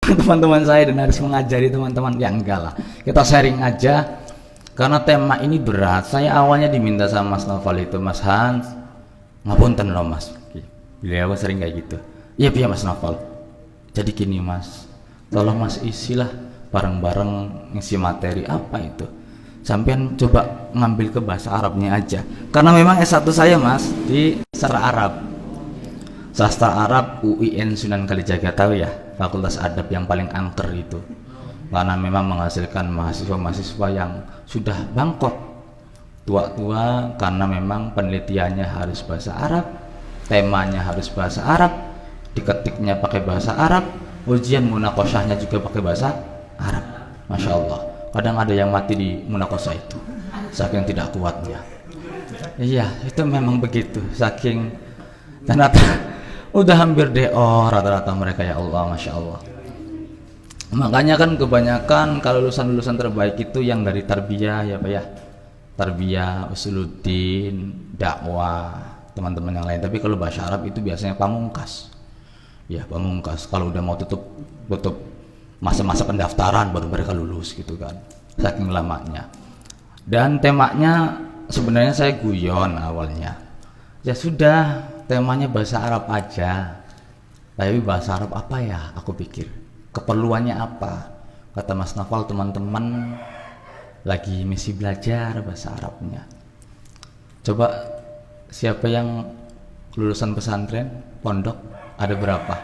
teman-teman saya dan harus mengajari teman-teman. Ya enggak lah, kita sharing aja karena tema ini berat. Saya awalnya diminta sama Mas Novel itu, Mas Hans, ngapunten loh Mas, beliau sering kayak gitu. Iya biar Mas Novel, jadi gini Mas, tolong Mas isilah bareng-bareng ngisi materi apa itu, sampean coba ngambil ke bahasa Arabnya aja, karena memang S1 saya Mas di sastra Arab, sastra Arab UIN Sunan Kalijaga, tahu ya, fakultas adab yang paling angker itu, karena memang menghasilkan mahasiswa-mahasiswa yang sudah bangkrut, tua-tua, karena memang penelitiannya harus bahasa Arab, temanya harus bahasa Arab, diketiknya pakai bahasa Arab, ujian munakosyahnya juga pakai bahasa Arab. Masya Allah, kadang ada yang mati di munakosyah itu saking tidak kuatnya. Iya, itu memang begitu, saking ternyata udah hampir DO rata-rata mereka, ya Allah, Masya Allah. Makanya kan kebanyakan kalau lulusan-lulusan terbaik itu yang dari tarbiyah, ya Pak ya, tarbiyah, usuluddin, dakwah, teman-teman yang lain. Tapi kalau bahasa Arab itu biasanya pamungkas, ya pamungkas. Kalau udah mau tutup masa-masa pendaftaran baru mereka lulus gitu kan, saking lamanya. Dan temanya sebenarnya saya guyon awalnya, ya sudah temanya bahasa Arab aja, tapi bahasa Arab apa ya, aku pikir keperluannya apa. Kata Mas Novel, teman-teman lagi misi belajar bahasa Arabnya, coba siapa yang lulusan pesantren pondok, ada berapa?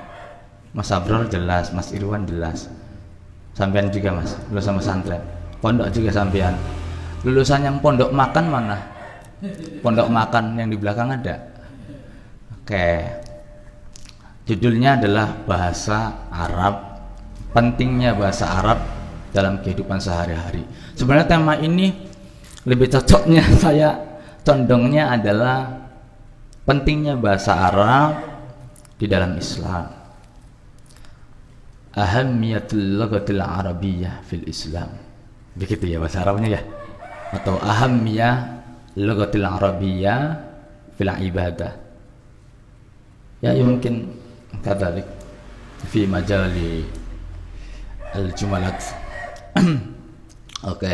Mas Abror jelas, Mas Irwan jelas, sampean juga Mas lulusan pesantren pondok juga sampean. Lulusan yang pondok makan mana? Pondok makan yang di belakang ada. Oke, judulnya adalah bahasa Arab, pentingnya bahasa Arab dalam kehidupan sehari-hari. Sebenarnya tema ini lebih cocoknya saya condongnya adalah pentingnya bahasa Arab di dalam Islam, ahammiyatul lughatil arabiyyah fil Islam, begitu ya bahasa Arabnya ya, atau ahammiyah lughatil arabiyyah fil ibadah, ya mungkin kadalik fi majali al-jumalat. Oke,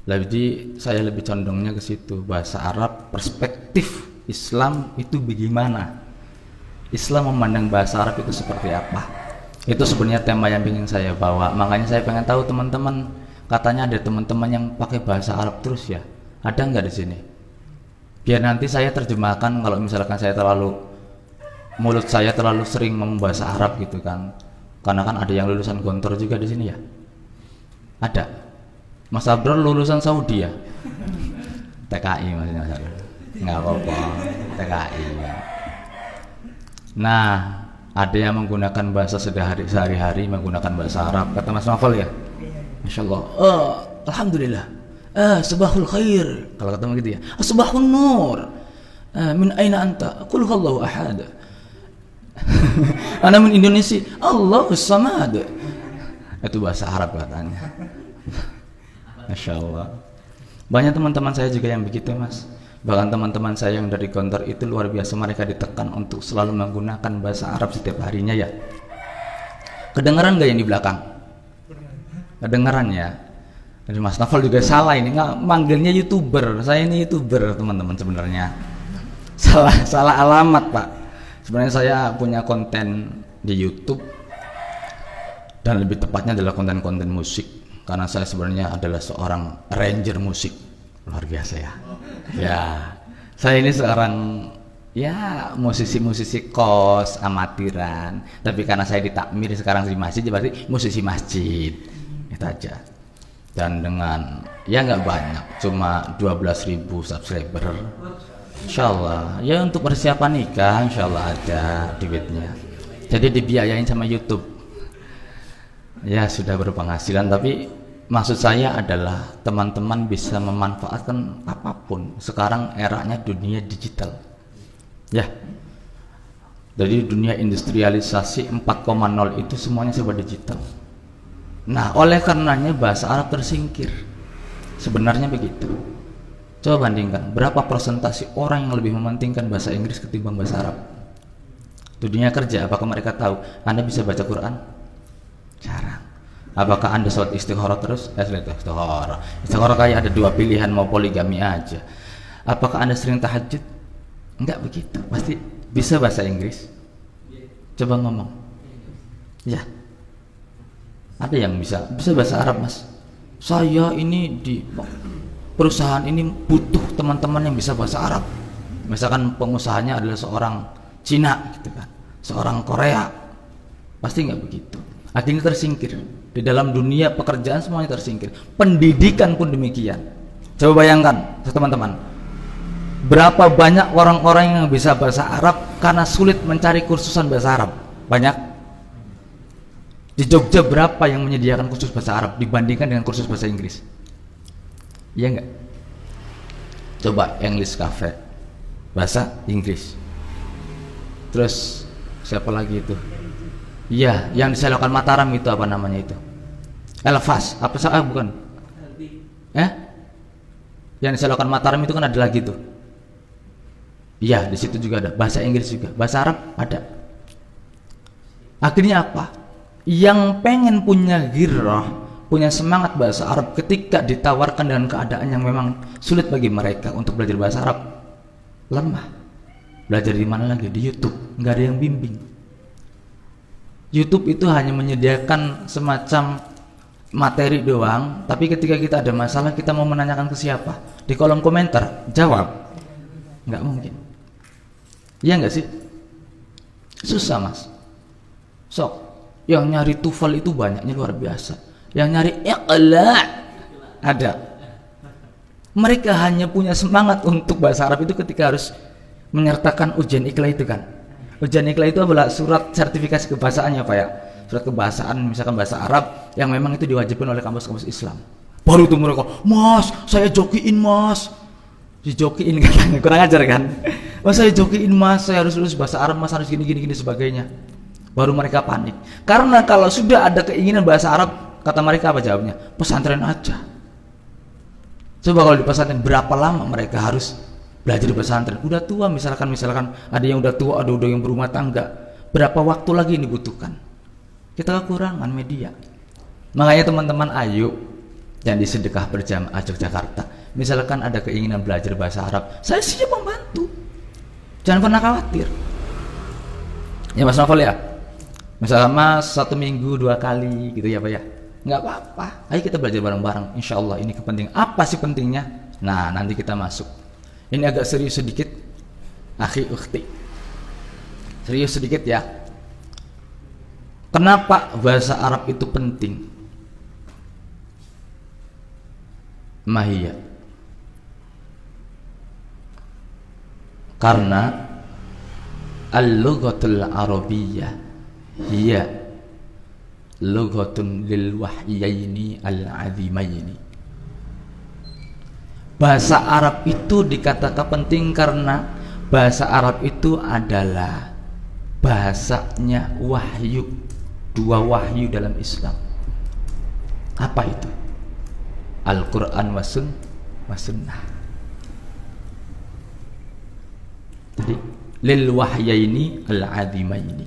jadi saya lebih condongnya ke situ, bahasa Arab, perspektif Islam itu bagaimana, Islam memandang bahasa Arab itu seperti apa. Itu sebenarnya tema yang ingin saya bawa. Makanya saya pengen tahu teman-teman, katanya ada teman-teman yang pakai bahasa Arab terus ya, ada nggak di sini? Biar nanti saya terjemahkan kalau misalkan saya mulut saya terlalu sering ngomong bahasa Arab gitu kan. Karena kan ada yang lulusan Gontor juga di sini ya. Ada. Mas Abrol lulusan Saudi ya. TKI maksudnya Mas Abrol. Nggak apa-apa, TKI. Nah, ada yang menggunakan bahasa sehari-hari menggunakan bahasa Arab. Kata Mas Novel ya, Masya Allah, Alhamdulillah, sabahul khair, kalau kata gitu ya, sabahun nur, min aina anta, qul huwallahu ahad, ana min Indonesia, Allahus samad. Itu bahasa Arab katanya. Masya Allah. Banyak teman-teman saya juga yang begitu Mas. Bahkan teman-teman saya yang dari Gontor itu luar biasa, mereka ditekan untuk selalu menggunakan bahasa Arab setiap harinya ya. Kedengaran nggak yang di belakang? Kedengaran ya. Jadi Mas Novel juga salah ini, nggak manggilnya YouTuber. Saya ini YouTuber teman-teman sebenarnya. Salah alamat Pak. Sebenarnya saya punya konten di YouTube dan lebih tepatnya adalah konten-konten musik, karena saya sebenarnya adalah seorang ranger musik. Luar biasa ya. Ya, saya ini seorang ya musisi-musisi kos amatiran, tapi karena saya ditakmir sekarang di masjid, berarti musisi masjid itu aja. Dan dengan ya nggak banyak, cuma 12.000 subscriber, insyaallah ya untuk persiapan nikah insyaallah ada duitnya, jadi dibiayain sama YouTube ya, sudah berpenghasilan. Tapi maksud saya adalah teman-teman bisa memanfaatkan apapun. Sekarang eranya dunia digital ya, jadi dunia industrialisasi 4.0 itu semuanya serba digital. Nah, oleh karenanya bahasa Arab tersingkir. Sebenarnya begitu. Coba bandingkan, berapa persentase orang yang lebih mementingkan bahasa Inggris ketimbang bahasa Arab? Di dunia kerja, apakah mereka tahu Anda bisa baca Quran? Apakah Anda sholat istikharah terus? Istikharah kayak ada dua pilihan, mau poligami aja. Apakah Anda sering tahajud? Enggak begitu. Pasti bisa bahasa Inggris. Coba ngomong. Ya. Ada yang bisa bahasa Arab, Mas. Saya ini di perusahaan ini butuh teman-teman yang bisa bahasa Arab. Misalkan pengusahanya adalah seorang Cina gitu kan, seorang Korea, pasti nggak begitu. Akhirnya tersingkir di dalam dunia pekerjaan, semuanya tersingkir. Pendidikan pun demikian. Coba bayangkan teman-teman, berapa banyak orang-orang yang bisa bahasa Arab karena sulit mencari kursusan bahasa Arab. Banyak. Di Jogja berapa yang menyediakan kursus bahasa Arab dibandingkan dengan kursus bahasa Inggris? Iya nggak? Coba English Cafe, bahasa Inggris. Terus siapa lagi itu? Iya, yang di Selokan Mataram itu apa namanya itu? Elvas, apa sih? Bukan? Yang di Selokan Mataram itu kan ada lagi tuh. Iya, di situ juga ada bahasa Inggris juga, bahasa Arab ada. Akhirnya apa? Yang pengen punya ghirrah, punya semangat bahasa Arab ketika ditawarkan dengan keadaan yang memang sulit bagi mereka untuk belajar bahasa Arab, lemah. Belajar di mana lagi? Di YouTube. Nggak ada yang bimbing. YouTube itu hanya menyediakan semacam materi doang, tapi ketika kita ada masalah, kita mau menanyakan ke siapa? Di kolom komentar, jawab. Nggak mungkin. Iya nggak sih? Susah, Mas. Sok. Yang nyari tufal itu banyaknya luar biasa. Yang nyari iqla ada. Mereka hanya punya semangat untuk bahasa Arab itu ketika harus menyertakan ujian iqla itu kan. Ujian iqla itu adalah surat sertifikasi kebahasaannya Pak ya. Surat kebahasaan misalkan bahasa Arab yang memang itu diwajibkan oleh kampus-kampus Islam. Baru itu mereka, "Mas, saya jokiin, Mas." Dijokiin katanya, kurang ajar kan? "Mas, saya jokiin, Mas, saya harus lulus bahasa Arab, Mas, harus gini sebagainya." Baru mereka panik. Karena kalau sudah ada keinginan bahasa Arab, kata mereka apa jawabnya? Pesantren aja. Coba kalau di pesantren berapa lama mereka harus belajar di pesantren? Udah tua misalkan ada yang udah tua, ada yang berumah tangga. Berapa waktu lagi yang dibutuhkan? Kita kekurangan media. Makanya teman-teman ayo yang di sedekah berjamaah Yogyakarta, misalkan ada keinginan belajar bahasa Arab, saya siap membantu. Jangan pernah khawatir. Ya Mas Novel ya. Misalnya Mas 1 minggu 2 kali gitu ya Pak ya, nggak apa-apa, ayo kita belajar bareng-bareng, insya Allah ini kepentingan. Apa sih pentingnya? Nah nanti kita masuk. Ini agak serius sedikit, akhi ukhti, serius sedikit ya. Kenapa bahasa Arab itu penting? Mahiyya, karena al-lughatul arabiyyah hiya lughatun lil wahyaini al-azimaini. Bahasa Arab itu dikatakan penting karena bahasa Arab itu adalah bahasanya wahyu, 2 wahyu dalam Islam. Apa itu? Al-Quran wa sunnah. Jadi lil wahyaini al-azimaini.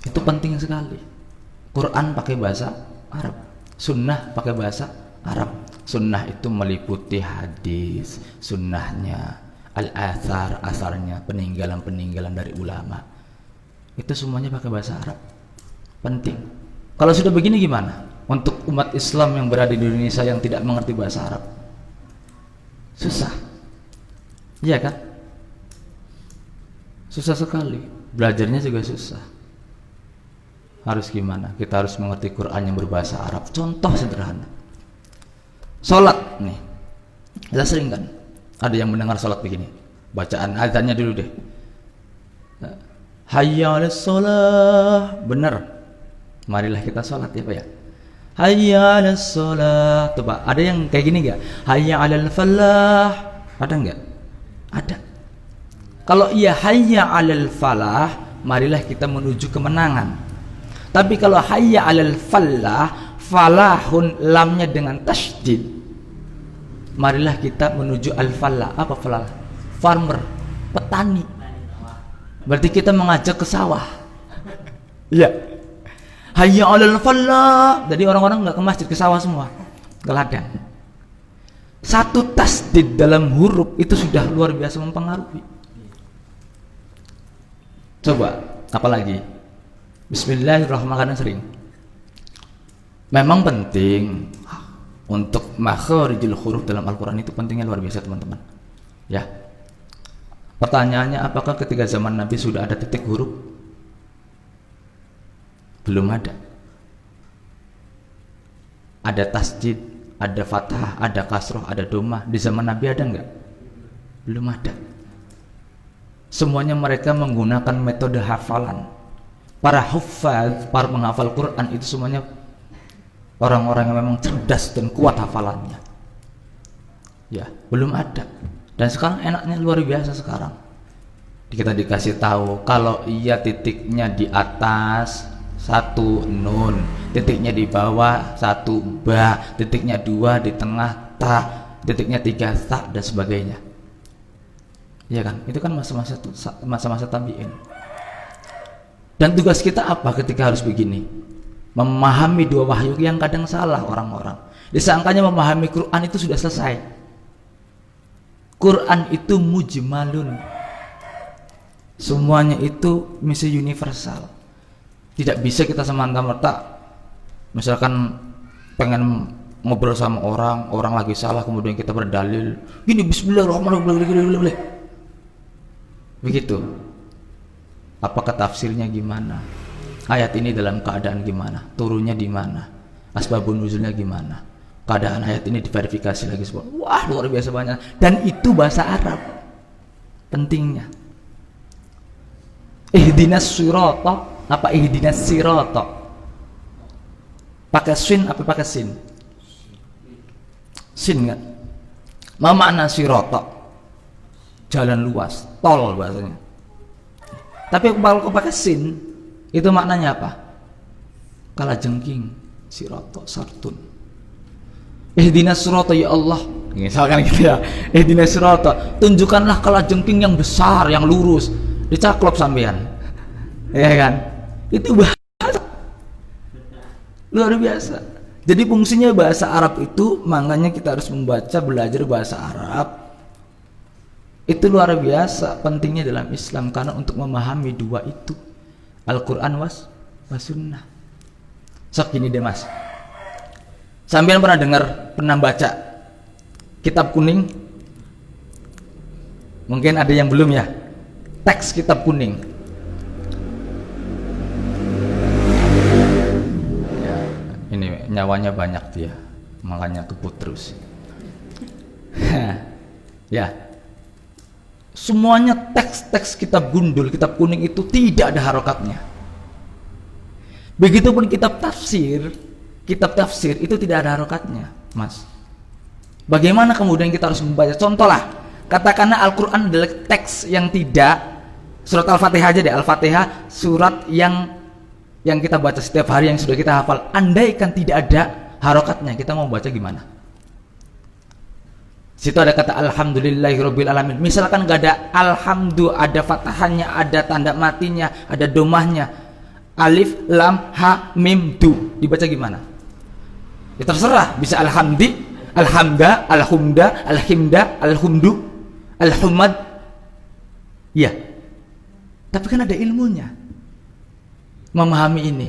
Itu penting sekali. Quran pakai bahasa Arab, sunnah pakai bahasa Arab. Sunnah itu meliputi hadis, sunnahnya, al-athar, asarnya, peninggalan dari ulama. Itu semuanya pakai bahasa Arab. Penting. Kalau sudah begini gimana? Untuk umat Islam yang berada di Indonesia yang tidak mengerti bahasa Arab, susah. Iya kan? Susah sekali. Belajarnya juga susah. Harus gimana? Kita harus mengerti Quran yang berbahasa Arab. Contoh sederhana, sholat nih, kita sering kan ada yang mendengar sholat begini, bacaan azannya dulu deh, hayya 'alas sholah. Bener, marilah kita sholat ya Pak ya. Hayya 'alas sholah. Coba ada yang kayak gini nggak? Hayya 'alal falah. Ada nggak? Ada. Kalau iya hayya 'alal falah, marilah kita menuju kemenangan. Tapi kalau hayya 'alal falah, falahun lamnya dengan tasydid, marilah kita menuju al-falah. Apa falah? Farmer, petani. Berarti kita mengajak ke sawah. Iya. hayya 'alal falah. Jadi orang-orang nggak ke masjid, ke sawah semua, ke ladang. Satu tasdid dalam huruf itu sudah luar biasa mempengaruhi. Coba, apalagi Bismillahirrahmanirrahim sering. Memang penting untuk makharijul huruf dalam Al-Quran, itu pentingnya luar biasa teman-teman. Ya. Pertanyaannya, apakah ketika zaman Nabi sudah ada titik huruf? Belum ada. Ada tasjid, ada fathah, ada kasroh, ada domah. Di zaman Nabi ada enggak? Belum ada. Semuanya mereka menggunakan metode hafalan. Para huffaz, para penghafal Quran itu semuanya orang-orang yang memang cerdas dan kuat hafalannya. Ya, belum ada. Dan sekarang enaknya luar biasa sekarang. Kita dikasih tahu kalau iya titiknya di atas satu nun, titiknya di bawah satu ba, titiknya dua di tengah ta, titiknya tiga ta, dan sebagainya. Ya kan? Itu kan masa-masa tabi'in. Dan tugas kita apa ketika harus begini? Memahami dua wahyu yang kadang salah orang-orang. Disangkanya memahami Quran itu sudah selesai. Quran itu mujmalun. Semuanya itu misi universal. Tidak bisa kita semata-mata misalkan pengen ngobrol sama orang, orang lagi salah kemudian kita berdalil gini, bismillahirrahmanirrahim, begitu. Apakah tafsirnya gimana? Ayat ini dalam keadaan gimana? Turunnya di mana? Asbabun nuzulnya gimana? Keadaan ayat ini diverifikasi lagi semua. Wah, luar biasa banyak. Dan itu bahasa Arab. Pentingnya. Ihdinas sirata, apa ihdinas sirata? Pakai sin apa pakai sin? Sin kan? Ma makna sirata? Jalan luas, tol bahasanya. Tapi kalau kau pakai sin, itu maknanya apa? Kalajengking, sirata, sartun. Ihdinas sirata ya Allah. Misalkan gitu ya. Ihdinas sirata, tunjukkanlah kalajengking yang besar, yang lurus. Dicaklok sampean. Ya kan? Itu bahasa luar biasa. Jadi fungsinya bahasa Arab itu, makanya kita harus membaca, belajar bahasa Arab. Itu luar biasa pentingnya dalam Islam, karena untuk memahami dua itu, Al-Quran was sunnah. Sok gini deh mas, sampean pernah dengar, pernah baca kitab kuning? Mungkin ada yang belum ya. Teks kitab kuning ya, ini nyawanya banyak dia, makanya kebut terus. Ya, semuanya teks-teks kitab gundul, kitab kuning itu tidak ada harokatnya. Begitupun kitab tafsir itu tidak ada harokatnya, mas. Bagaimana kemudian kita harus membaca? Contohlah, katakanlah Al-Quran adalah teks yang tidak, surat Al-Fatihah aja deh, Al-Fatihah surat yang kita baca setiap hari, yang sudah kita hafal. Andaikan tidak ada harokatnya, kita mau baca gimana? Situ ada kata alhamdulillahirabbil alamin. Misalkan gak ada alhamdu, ada fatahannya, ada tanda matinya, ada domahnya, alif, lam, ha, mim, du, dibaca gimana? Ya terserah, bisa alhamdi, alhamda, alhumda, alhimda, alhumdu, alhumad. Ya, tapi kan ada ilmunya memahami ini.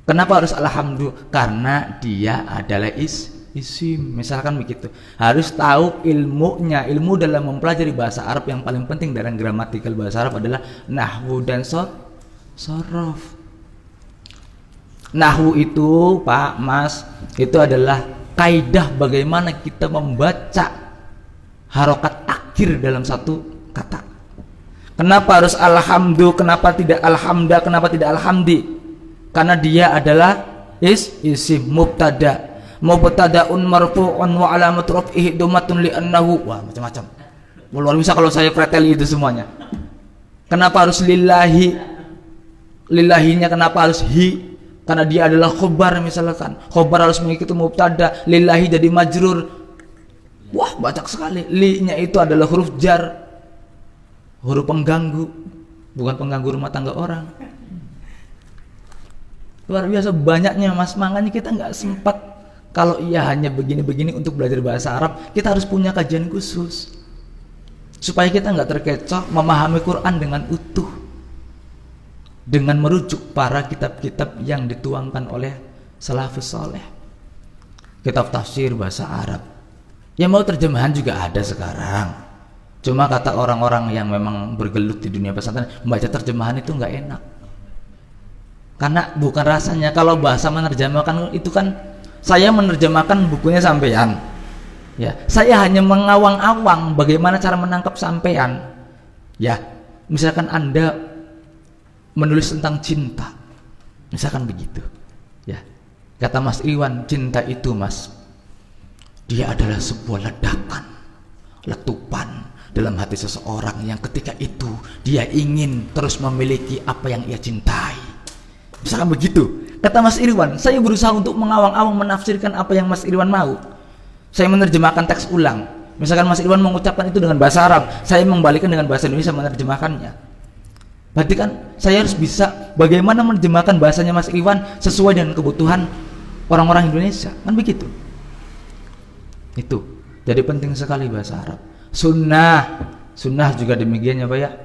Kenapa harus alhamdu? Karena dia adalah isim, misalkan begitu. Harus tahu ilmunya. Ilmu dalam mempelajari bahasa Arab yang paling penting dalam gramatikal bahasa Arab adalah nahwu dan sorof. Nahwu itu, Pak, Mas, itu adalah kaidah bagaimana kita membaca harokat akhir dalam satu kata. Kenapa harus alhamdu, kenapa tidak alhamda, kenapa tidak alhamdi? Karena dia adalah isim mubtada. Mubtadaun marfu'un wa alamatu raf'ihi dhammatun li'annahu. Wah, macam-macam. Luar biasa kalau saya preteli itu semuanya. Kenapa harus lillahi? Lillahinya kenapa harus hi? Karena dia adalah khobar, misalkan khobar harus mengikuti mubtada, lillahi jadi majrur. Wah, banyak sekali. Li-nya itu adalah huruf jar, huruf pengganggu, bukan pengganggu rumah tangga orang. luar biasa banyaknya Mas. Makanya kita nggak sempat, kalau iya hanya begini-begini untuk belajar bahasa Arab, kita harus punya kajian khusus supaya kita nggak terkecoh memahami Quran dengan utuh dengan merujuk para kitab-kitab yang dituangkan oleh salafus saleh. Kitab tafsir bahasa Arab yang mau terjemahan juga ada sekarang, cuma kata orang-orang yang memang bergelut di dunia pesantren, membaca terjemahan itu nggak enak karena bukan rasanya. Kalau bahasa menerjemahkan itu kan, saya menerjemahkan bukunya sampean ya, saya hanya mengawang-awang bagaimana cara menangkap sampean ya. Misalkan Anda menulis tentang cinta, misalkan begitu ya, kata Mas Iwan, cinta itu Mas, dia adalah sebuah ledakan, letupan dalam hati seseorang yang ketika itu dia ingin terus memiliki apa yang ia cintai. Misalkan begitu, kata Mas Irwan. Saya berusaha untuk mengawang-awang menafsirkan apa yang Mas Irwan mau. Saya menerjemahkan teks ulang. Misalkan Mas Irwan mengucapkan itu dengan bahasa Arab, saya membalikkan dengan bahasa Indonesia menerjemahkannya. Berarti kan saya harus bisa bagaimana menerjemahkan bahasanya Mas Irwan sesuai dengan kebutuhan orang-orang Indonesia. Kan begitu. Itu. Jadi penting sekali bahasa Arab. Sunnah juga demikian ya Pak ya.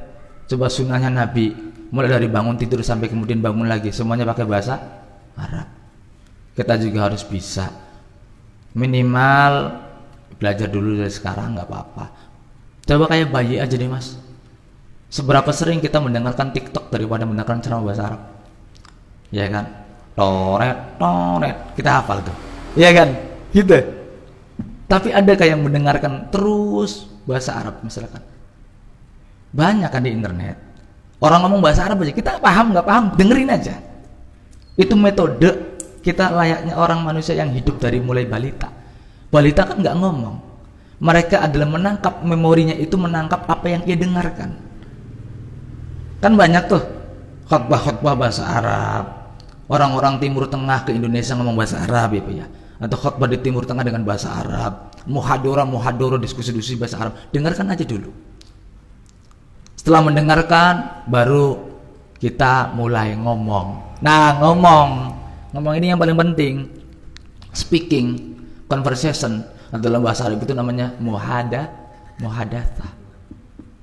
Coba sunnahnya Nabi, mulai dari bangun tidur sampai kemudian bangun lagi, semuanya pakai bahasa Arab. Kita juga harus bisa, minimal belajar dulu dari sekarang, nggak apa-apa. Coba kayak bayi aja deh Mas, seberapa sering kita mendengarkan TikTok daripada mendengarkan ceramah bahasa Arab, ya kan? Toret, kita hafal tuh, ya kan? Gitu. Tapi ada kayak yang mendengarkan terus bahasa Arab misalkan, banyak kan di internet orang ngomong bahasa Arab aja, kita paham nggak paham dengerin aja. Itu metode kita layaknya orang manusia yang hidup dari mulai balita. Balita kan nggak ngomong, mereka adalah menangkap, memorinya itu menangkap apa yang ia dengarkan. Kan banyak tuh khotbah bahasa Arab, orang-orang Timur Tengah ke Indonesia ngomong bahasa Arab ya, atau khotbah di Timur Tengah dengan bahasa Arab, muhadoro diskusi bahasa Arab. Dengarkan aja dulu. Setelah mendengarkan, baru kita mulai ngomong. Nah, ngomong ini yang paling penting. Speaking, conversation, dalam bahasa Arab itu namanya muhadatsah.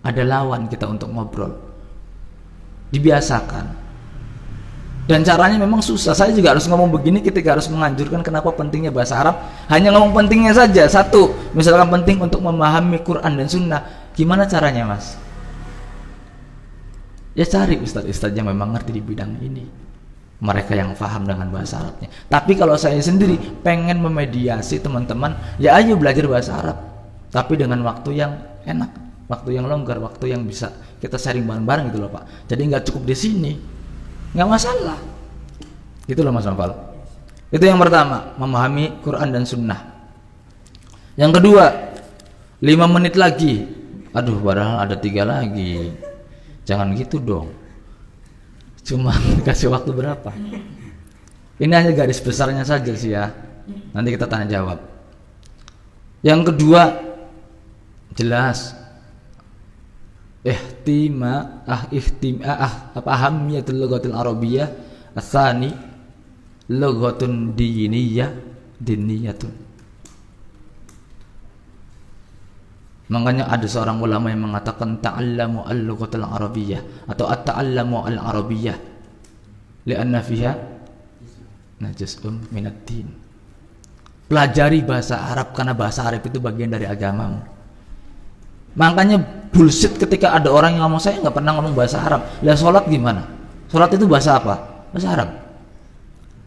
Ada lawan kita untuk ngobrol. Dibiasakan. Dan caranya memang susah. Saya juga harus ngomong begini ketika harus menganjurkan kenapa pentingnya bahasa Arab. Hanya ngomong pentingnya saja. Satu, misalkan penting untuk memahami Quran dan Sunnah. Gimana caranya Mas? Ya cari ustadz-ustadz yang memang ngerti di bidang ini, mereka yang paham dengan bahasa Arabnya. Tapi kalau saya sendiri pengen memediasi teman-teman, ya ayo belajar bahasa Arab, tapi dengan waktu yang enak, waktu yang longgar, waktu yang bisa kita sharing bareng-bareng gitu loh Pak. Jadi nggak cukup di sini, nggak masalah. Itu loh Mas Nofal. Itu yang pertama, memahami Quran dan Sunnah. Yang kedua, 5 menit lagi. Aduh, padahal ada 3 lagi. Jangan gitu dong. Cuma kasih waktu berapa? Ini hanya garis besarnya saja sih ya. Nanti kita tanya jawab. Yang kedua, jelas ahamiyatul lughatil arabiyyah, tsani lughatun diniyatun. Makanya ada seorang ulama yang mengatakan ta'allamu al-lughatal arabiyyah atau at-ta'allamu al-arabiyyah li'anna fiha najzun minad din. Pelajari bahasa Arab karena bahasa Arab itu bagian dari agamamu. Makanya bullshit ketika ada orang yang ngomong saya nggak pernah ngomong bahasa Arab. Lah sholat gimana? Sholat itu bahasa apa? Bahasa Arab.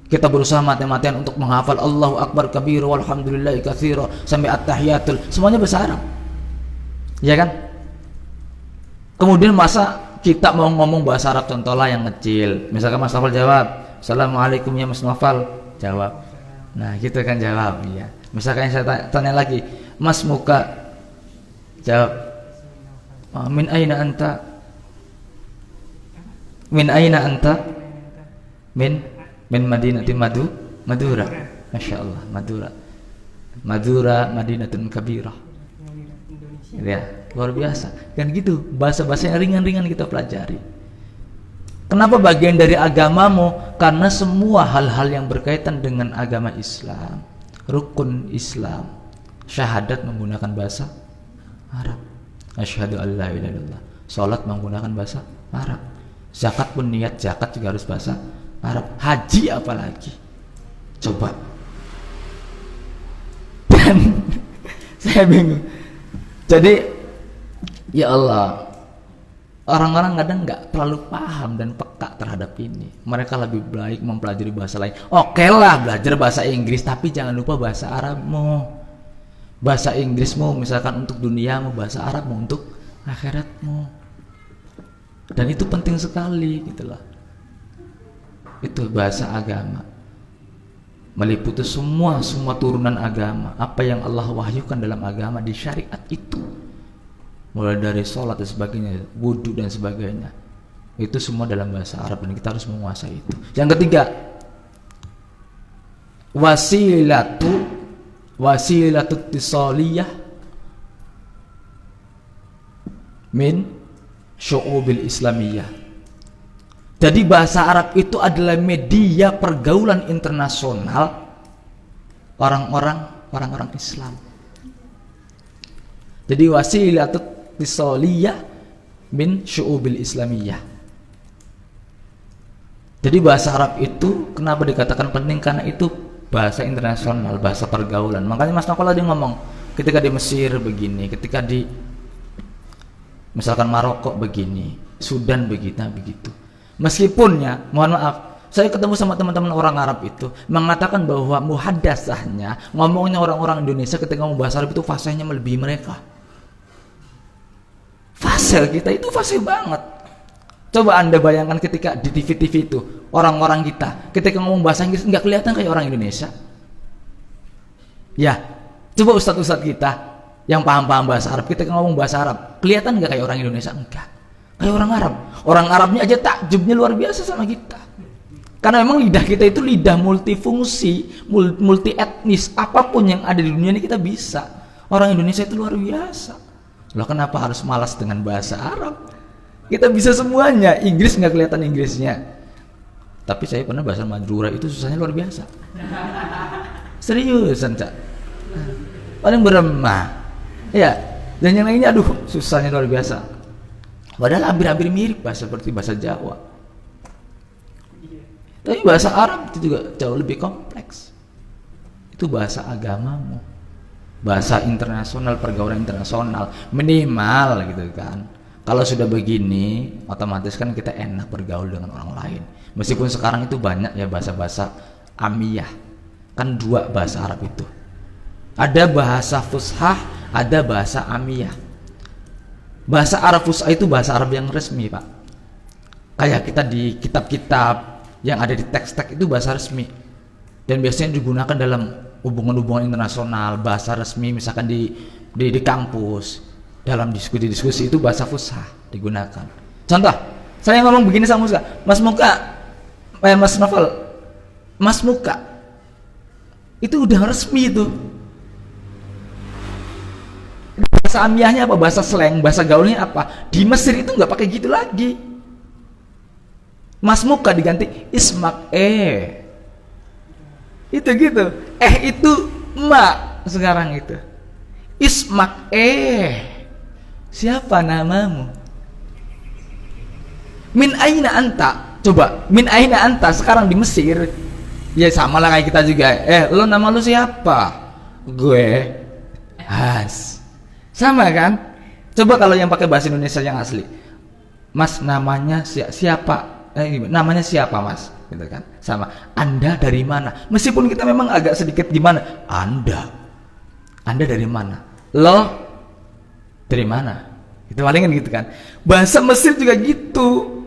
Kita berusaha mati-matian untuk menghafal Allahu Akbar kabira walhamdulillahi katsira sampai at-tahiyatul, semuanya bahasa Arab. Ya kan? Kemudian masa kita mau ngomong bahasa Arab contohlah yang kecil. Misalkan Mas Nofal jawab, Assalamualaikum ya Mas Nofal, jawab. Nah gitu kan jawab ya. Misalkan saya tanya lagi, Mas Muka, jawab, min aina anta? Min aina anta? Min Madinati Madura. Masya Allah, Madura Madinatun kabirah. Ya, luar biasa. Dan gitu, bahasa-bahasa yang ringan-ringan kita pelajari. Kenapa bagian dari agamamu? Karena semua hal-hal yang berkaitan dengan agama Islam, rukun Islam, syahadat menggunakan bahasa Arab. Asyhadu an la ilaha illallah. Salat menggunakan bahasa Arab. Zakat pun niat zakat juga harus bahasa Arab. Haji apalagi. Coba. Dan saya bingung. Jadi ya Allah, orang-orang kadang nggak terlalu paham dan peka terhadap ini. Mereka lebih baik mempelajari bahasa lain. Oke lah, belajar bahasa Inggris, tapi jangan lupa bahasa Arabmu. Bahasa Inggrismu misalkan untuk duniamu, bahasa Arabmu untuk akhiratmu. Dan itu penting sekali gitulah. Itu bahasa agama. Meliputi semua turunan agama. Apa yang Allah wahyukan dalam agama di syariat itu. Mulai dari sholat dan sebagainya, wudhu dan sebagainya, itu semua dalam bahasa Arab dan kita harus menguasai itu. Yang ketiga, wasilatu tisaliyah min syu'ubil islamiyah. Jadi bahasa Arab itu adalah media pergaulan internasional orang-orang Islam. Jadi wasilatu tisaliyah min syu'ubil islamiyah. Jadi bahasa Arab itu kenapa dikatakan penting? Karena itu bahasa internasional, bahasa pergaulan. Makanya Mas Nokola dia ngomong ketika di Mesir begini, ketika di misalkan Maroko begini, Sudan begitu. Meskipun ya, mohon maaf, saya ketemu sama teman-teman orang Arab itu mengatakan bahwa muhadasahnya, ngomongnya orang-orang Indonesia ketika ngomong bahasa Arab itu fasihnya melebihi mereka. Fasih kita itu fasih banget. Coba Anda bayangkan ketika di TV-TV itu orang-orang kita ketika ngomong bahasa Inggris nggak kelihatan kayak orang Indonesia. Ya, coba ustadz-ustadz kita yang paham-paham bahasa Arab ketika ngomong bahasa Arab kelihatan nggak kayak orang Indonesia? Enggak, kayak orang Arab. Orang Arabnya aja takjubnya luar biasa sama kita. Karena memang lidah kita itu lidah multifungsi, multi etnis, apapun yang ada di dunia ini kita bisa. Orang Indonesia itu luar biasa. Loh, kenapa harus malas dengan bahasa Arab? Kita bisa semuanya. Inggris nggak kelihatan Inggrisnya. Tapi saya pernah bahasa Madura itu susahnya luar biasa. Seriusan, Cak. Paling beremah. Ya, dan yang lainnya aduh, susahnya luar biasa. Padahal hampir-hampir mirip seperti bahasa Jawa. Tapi bahasa Arab itu juga jauh lebih kompleks. Itu bahasa agamamu. Bahasa internasional, pergaulan internasional minimal gitu kan. Kalau sudah begini otomatis kan kita enak bergaul dengan orang lain. Meskipun sekarang itu banyak ya bahasa-bahasa amiyah. Kan dua bahasa Arab itu. Ada bahasa fushah, ada bahasa amiyah. Bahasa Arab fushah itu bahasa Arab yang resmi, Pak. Kayak kita di kitab-kitab yang ada di teks-teks itu bahasa resmi. Dan biasanya digunakan dalam hubungan-hubungan internasional, bahasa resmi misalkan di kampus, dalam diskusi itu bahasa fushah digunakan. Contoh, saya ngomong begini sama Mas Muka, Mas Novel, Mas Muka, itu udah resmi itu. Bahasa amiyahnya apa? Bahasa slang, bahasa gaulnya apa? Di Mesir itu nggak pakai gitu lagi. Mas Muka diganti Ismak itu gitu. Itu mak sekarang itu. Ismak siapa namamu? Min aina anta? Coba, min aina anta sekarang di Mesir. Ya sama lah kayak kita juga. Lo nama lo siapa? Gue Hans. Sama kan? Coba kalau yang pakai bahasa Indonesia yang asli. Mas namanya siapa? Namanya siapa, Mas? Gitu kan, sama. Anda dari mana? Meskipun kita memang agak sedikit gimana. Anda dari mana? Lo dari mana? Itu palingan gitu kan. Bahasa Mesir juga gitu.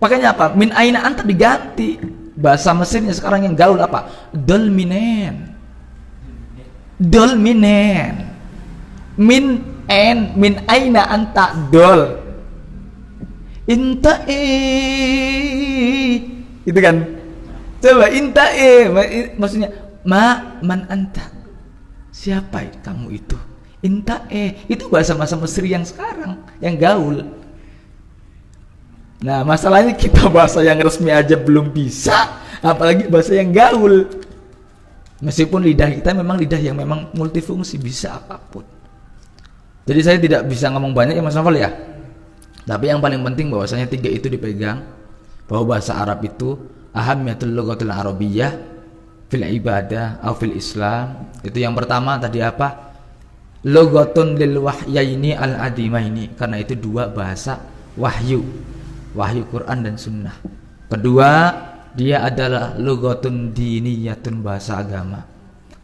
Makanya apa? Min aina anta diganti. Bahasa Mesirnya sekarang yang gaul apa? Dol minen. Min aina anta dol. Inta itu kan. Coba inta maksudnya man anta. Siapa kamu itu? Inta itu bahasa Mesir yang sekarang yang gaul. Nah, masalahnya kita bahasa yang resmi aja belum bisa, apalagi bahasa yang gaul. Meskipun lidah kita memang lidah yang memang multifungsi, bisa apapun. Jadi saya tidak bisa ngomong banyak ya Mas Novel ya. Tapi yang paling penting bahwasanya 3 itu dipegang, bahwa bahasa Arab itu ahammiyatul lughatil arabiyyah fil ibadah atau fil Islam. Itu yang pertama tadi apa? Lughatun lil wahyaini al adimaini, karena itu 2 bahasa wahyu Quran dan sunnah. Kedua, dia adalah lughatun diniyatun, bahasa agama.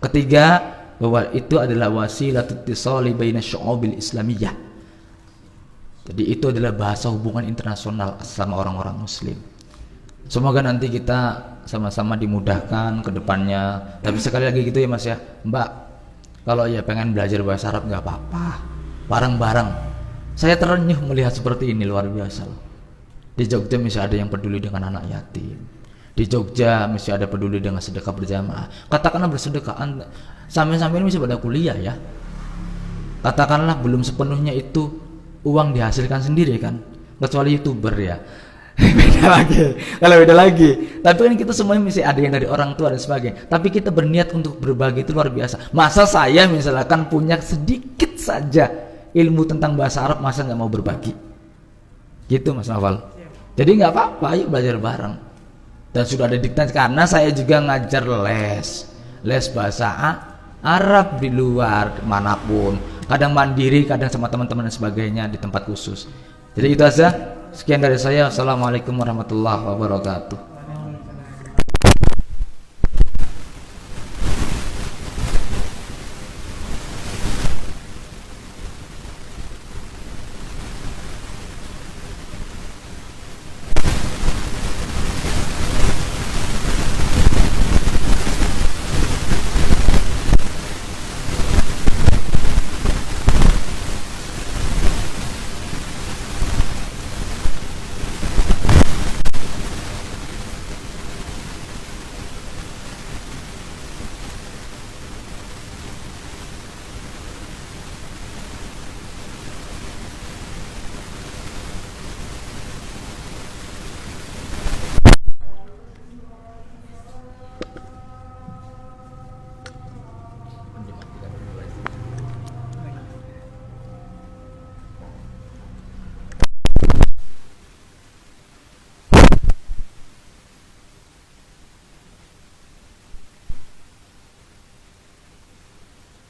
Ketiga, bahwa itu adalah wasilatut tisali baina syu'ubil islamiyah. Jadi itu adalah bahasa hubungan internasional sama orang-orang muslim. Semoga nanti kita sama-sama dimudahkan ke depannya. Tapi sekali lagi gitu ya Mas ya, Mbak, kalau ya pengen belajar bahasa Arab nggak apa-apa, bareng-bareng. Saya terenyuh melihat seperti ini, luar biasa loh. Di Jogja masih ada yang peduli dengan anak yatim. Di Jogja masih ada peduli dengan sedekah berjamaah. Katakanlah bersedekah, sampai-sampai ini masih pada kuliah ya. Katakanlah belum sepenuhnya itu uang dihasilkan sendiri kan, kecuali YouTuber ya. Beda lagi, kalau beda lagi. Tapi kan kita semuanya masih ada yang dari orang tua dan sebagainya. Tapi kita berniat untuk berbagi itu luar biasa. Masa saya misalkan punya sedikit saja ilmu tentang bahasa Arab, masa nggak mau berbagi? Gitu Mas Nawal. Jadi nggak apa-apa, ayo belajar bareng. Dan sudah ada diktat, karena saya juga ngajar les bahasa Arab di luar manapun. Kadang mandiri, kadang sama teman-teman dan sebagainya di tempat khusus. Jadi itu aja. Sekian dari saya. Assalamualaikum warahmatullahi wabarakatuh.